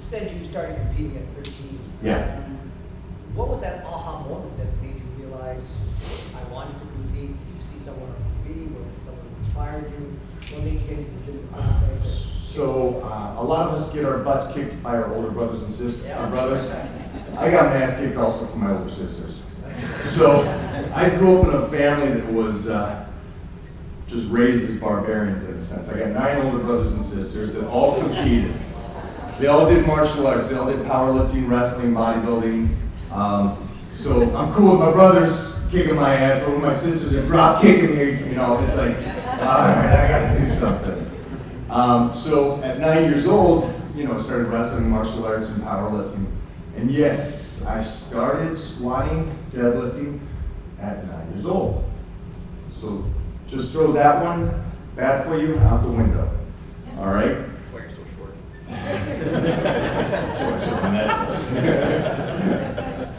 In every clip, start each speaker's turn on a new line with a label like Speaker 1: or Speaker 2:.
Speaker 1: said you started competing at 13.
Speaker 2: Yeah.
Speaker 1: What was that aha moment that made you realize I wanted to compete? Did you see someone on TV? Was it someone who inspired you? What made you get into the gym in the first place?
Speaker 2: So a lot of us get our butts kicked by our older brothers and sisters. Our brothers. I got my ass kicked also from my older sisters. So I grew up in a family that was just raised as barbarians in a sense. I got 9 older brothers and sisters that all competed. They all did martial arts. They all did powerlifting, wrestling, bodybuilding. So I'm cool with my brothers kicking my ass, but when my sisters are drop kicking me, you know, it's like, all right, I gotta do something. So at 9 years old, you know, I started wrestling, martial arts, and powerlifting. And yes, I started squatting, deadlifting at 9 years old. So just throw that one, bad for you, out the window. All right?
Speaker 3: That's why you're so short.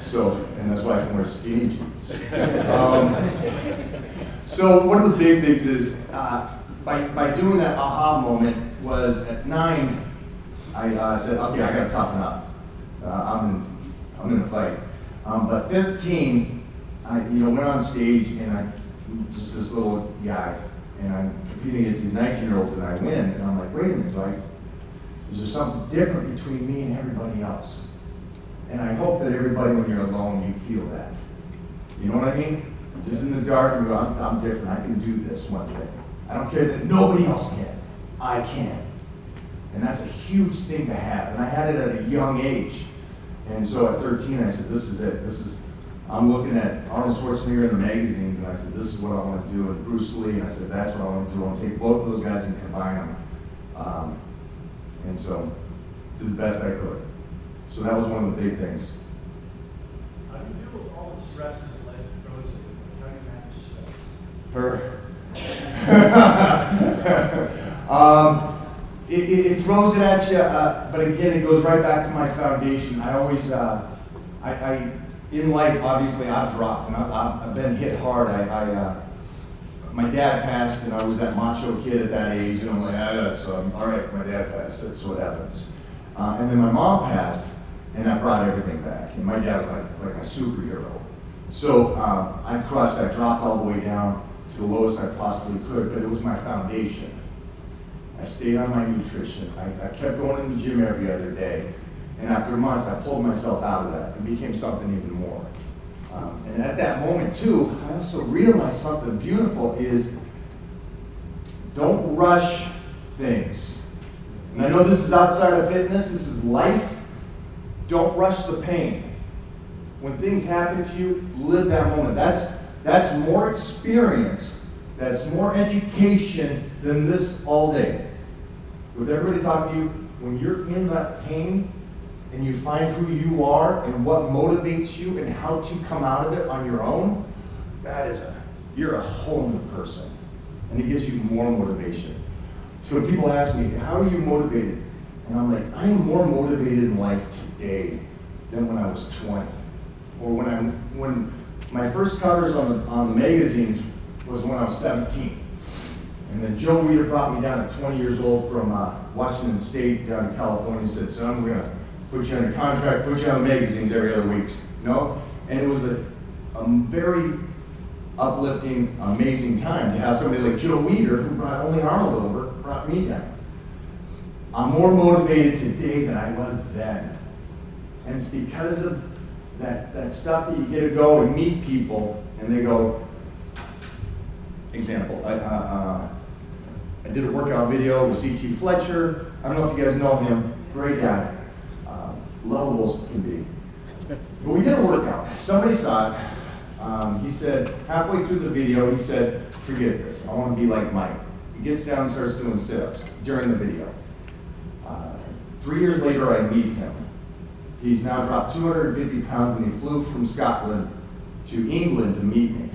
Speaker 2: So, and that's why I can wear skinny jeans. So one of the big things is, by doing that aha moment was at 9, I said, okay, I gotta toughen up. I'm in a fight. But 15, I went on stage and I'm just this little guy, and I'm competing against these 19-year-olds and I win, and I'm like, wait a minute, is there something different between me and everybody else? And I hope that everybody, when you're alone, you feel that. You know what I mean? Just in the dark, you go, I'm different, I can do this one thing. I don't care that nobody else can. I can. And that's a huge thing to have. And I had it at a young age. And so at 13, I said, this is it. I'm looking at Arnold Schwarzenegger in the magazines, and I said, this is what I want to do. And Bruce Lee, and I said, that's what I want to do. I want to take both of those guys and combine them. And so, did the best I could. So that was one of the big things.
Speaker 4: How do you deal with all the stresses life throws at you? How do you manage stress?
Speaker 2: It throws it at you, but again, it goes right back to my foundation. I always, in life, obviously, I've dropped, and I've been hit hard. My dad passed, and I was that macho kid at that age, and I'm like, all right, my dad passed, that's what happens. And then my mom passed, and that brought everything back. And my dad was like my superhero. So I dropped all the way down to the lowest I possibly could, but it was my foundation. I stayed on my nutrition. I kept going in the gym every other day. And after months, I pulled myself out of that and became something even more. And at that moment too, I also realized something beautiful is don't rush things. And I know this is outside of fitness, this is life. Don't rush the pain. When things happen to you, live that moment. That's more experience, that's more education than this all day. With everybody talking to you, when you're in that pain and you find who you are and what motivates you and how to come out of it on your own, you're a whole new person. And it gives you more motivation. So people ask me, how are you motivated? And I'm like, I am more motivated in life today than when I was 20. Or when my first covers on the magazines was when I was 17. And then Joe Reeder brought me down at 20 years old from Washington State down in California and said, son, we're gonna put you under contract, put you on the magazines every other week. And it was a very uplifting, amazing time to have somebody like Joe Reeder, who brought only Arnold over, brought me down. I'm more motivated today than I was then. And it's because of that stuff that you get to go and meet people, and they go, example, I did a workout video with C.T. Fletcher. I don't know if you guys know him, great guy, lovable as can be. But we did a workout, somebody saw it. He said, halfway through the video, he said, forget this, I want to be like Mike. He gets down and starts doing sit-ups during the video. 3 years later, I meet him. He's now dropped 250 pounds and he flew from Scotland to England to meet me.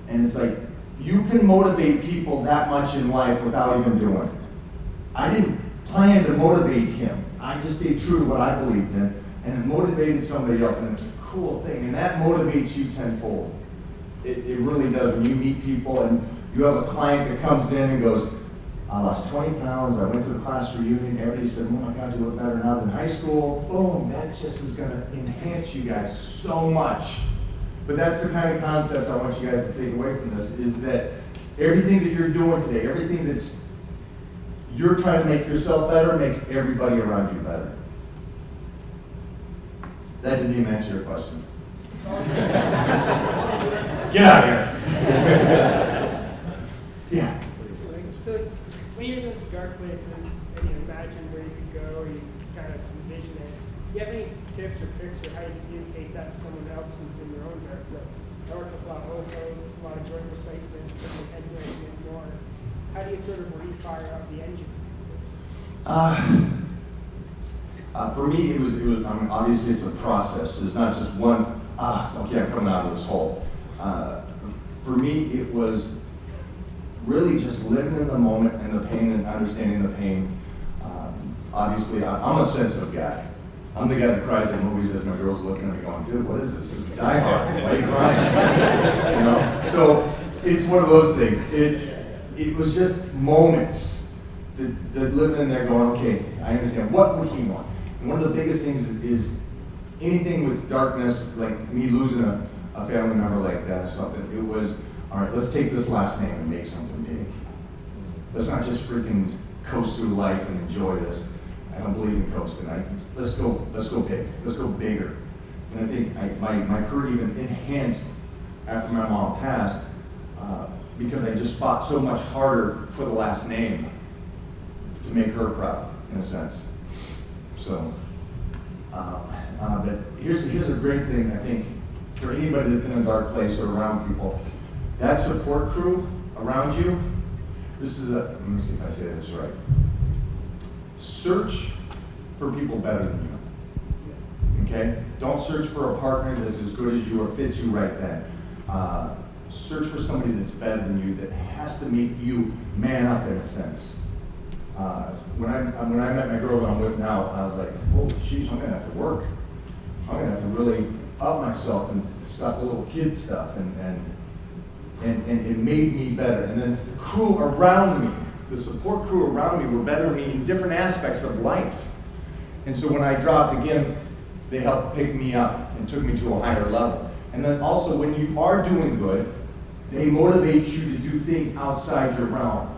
Speaker 2: And it's like, you can motivate people that much in life without even doing it. I didn't plan to motivate him. I just stayed true to what I believed in, and it motivated somebody else, and it's a cool thing, and that motivates you tenfold. It really does. When you meet people and you have a client that comes in and goes, I lost 20 pounds. I went to the class reunion. Everybody said, oh my God, you look better now than high school. Boom, that just is going to enhance you guys so much. But that's the kind of concept I want you guys to take away from this, is that everything that you're doing today, everything that's you're trying to make yourself better makes everybody around you better. That didn't even answer your question. Get out of here. Yeah.
Speaker 3: So when you're in those dark places and you imagine where you could go, or you kind of envision it, do you have any tips or tricks for how you communicate that to someone else who's in their own dark place? I work with a lot of orthos, a lot of joint replacements, and head breaking and more. How do you sort of refire up the engine?
Speaker 2: For me, it was I mean, obviously it's a process. It's not just one, okay, I'm coming out of this hole. For me, it was really just living in the moment and the pain and understanding the pain. Obviously, I'm a sensitive guy. I'm the guy that cries at movies as my girl's looking at me going, dude, what is this? This is Die Hard. Why are you crying? You know? So it's one of those things. It was just moments that living in there going, okay, I understand. What would he want? And one of the biggest things is anything with darkness, like me losing a family member like that or something, it was, all right, let's take this last name and make something big. Let's not just freaking coast through life and enjoy this. I don't believe in coasting. Let's go big. Let's go bigger. And I think my career even enhanced after my mom passed because I just fought so much harder for the last name to make her proud, in a sense. So, but here's a great thing, I think, for anybody that's in a dark place or around people. That support crew around you, let me see if I say this right. Search for people better than you, okay? Don't search for a partner that's as good as you or fits you right then. Search for somebody that's better than you, that has to make you man up in a sense. When I met my girl that I'm with now, I was like, oh, sheesh, I'm gonna have to work. I'm gonna have to really up myself and stop the little kid stuff, and it made me better. And then the crew around me, the support crew around me were better than me in different aspects of life. And so when I dropped again, they helped pick me up and took me to a higher level. And then also when you are doing good, they motivate you to do things outside your realm.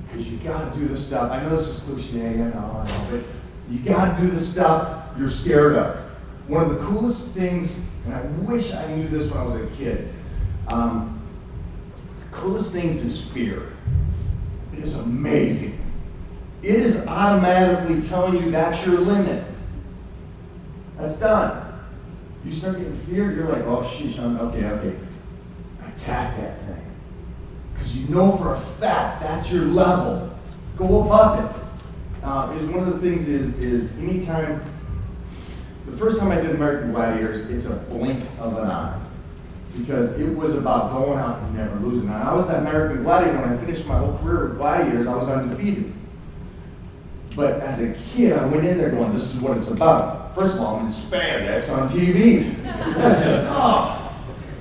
Speaker 2: Because you gotta do the stuff, I know this is cliche, I know, but you gotta do the stuff you're scared of. One of the coolest things, and I wish I knew this when I was a kid, the coolest things is fear. It is amazing. It is automatically telling you that's your limit. That's done. You start getting fear, you're like, oh, sheesh, okay. Attack that thing. Because you know for a fact that's your level. Go above it. Is one of the things is anytime, the first time I did American Gladiators, it's a blink of an eye. Because it was about going out and never losing. Now, I was that American Gladiator. When I finished my whole career with Gladiators, I was undefeated. But as a kid, I went in there going, this is what it's about. First of all, I'm in spandex on TV. That's just,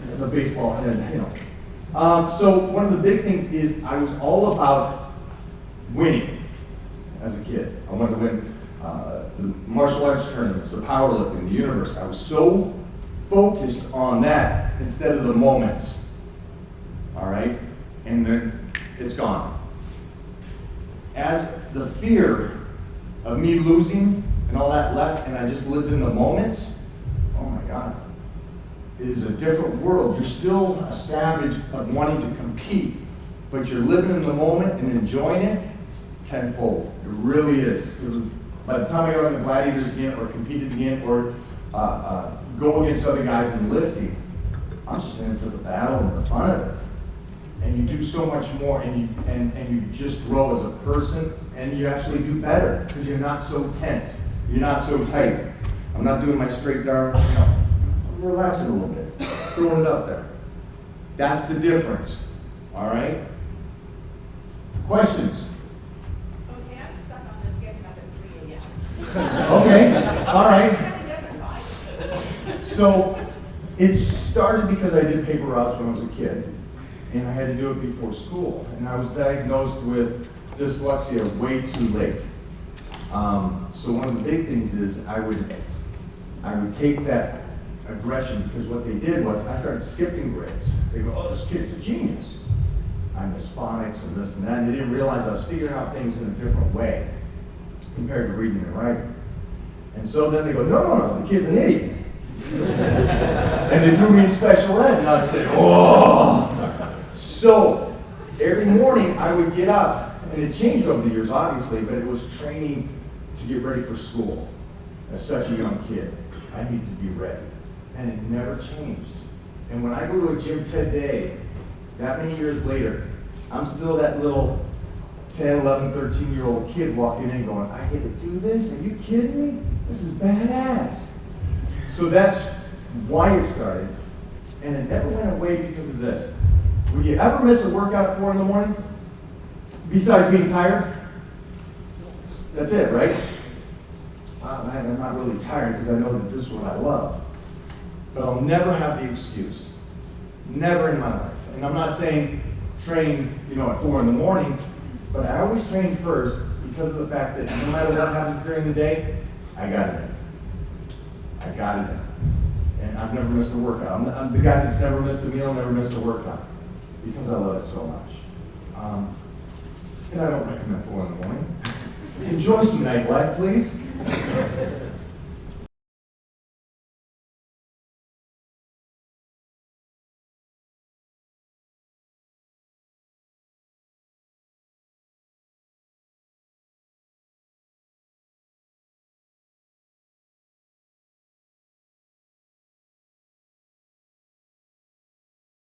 Speaker 2: that's a baseball head, you know. So one of the big things is I was all about winning as a kid. I wanted to win the martial arts tournaments, the powerlifting, the universe. I was so focused on that instead of the moments. All right? And then it's gone. As the fear of me losing and all that left, and I just lived in the moments, oh my God. It is a different world. You're still a savage of wanting to compete, but you're living in the moment and enjoying it. It's tenfold. It really is. Because by the time I got on the Gladiators again, or competed again, or go against other guys in lifting, I'm just in it for the battle and the fun of it. And you do so much more, and you just grow as a person, and you actually do better because you're not so tense. You're not so tight. I'm not doing my straight down, you know. I'm relaxing a little bit, throwing it up there. That's the difference. All right? Questions?
Speaker 5: Okay, I'm stuck on this getting up at 3 a.m.
Speaker 2: Okay, all right. So it started because I did paper routes when I was a kid, and I had to do it before school. And I was diagnosed with dyslexia way too late. So one of the big things is I would take that aggression, because what they did was I started skipping grades. They go, oh, this kid's a genius. I miss phonics and this and that. And they didn't realize I was figuring out things in a different way compared to reading and writing. And so then they go, no, the kid's an idiot. And they threw me in special ed, and I'd say, oh. So every morning I would get up, and it changed over the years, obviously, but it was training to get ready for school. As such a young kid, I needed to be ready. And it never changed. And when I go to a gym today, that many years later, I'm still that little 10, 11, 13-year-old kid walking in going, I get to do this? Are you kidding me? This is badass. So that's why it started. And it never went away because of this. Would you ever miss a workout at 4 in the morning? Besides being tired? That's it, right? Man, I'm not really tired because I know that this is what I love. But I'll never have the excuse. Never in my life. And I'm not saying train, at 4 in the morning, but I always train first because of the fact that no matter what happens during the day, I got it in. I got it in. And I've never missed a workout. I'm the guy that's never missed a meal, never missed a workout, because I love it so much. And I don't recommend 4 in the morning. Enjoy some nightlife, please.